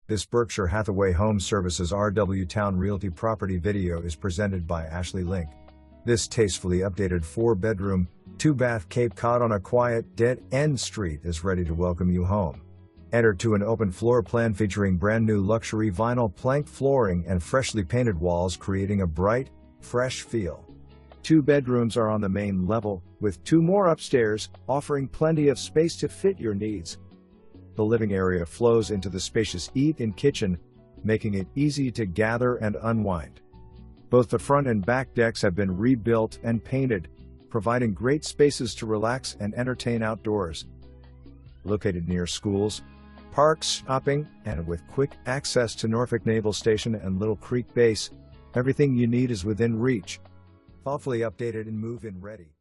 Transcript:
This Berkshire Hathaway HomeServices RW Towne Realty property video is presented by Ashley Link. This tastefully updated 4-bedroom, 2-bath Cape Cod on a quiet, dead-end street is ready to welcome you home. Enter to an open floor plan featuring brand new luxury vinyl plank flooring and freshly painted walls, creating a bright, fresh feel. 2 bedrooms are on the main level, with 2 more upstairs, offering plenty of space to fit your needs. The living area flows into the spacious eat-in kitchen, making it easy to gather and unwind. Both the front and back decks have been rebuilt and painted, providing great spaces to relax and entertain outdoors. Located near schools, parks, shopping, and with quick access to Norfolk Naval Station and Little Creek Base, everything you need is within reach. Thoughtfully updated and move-in ready.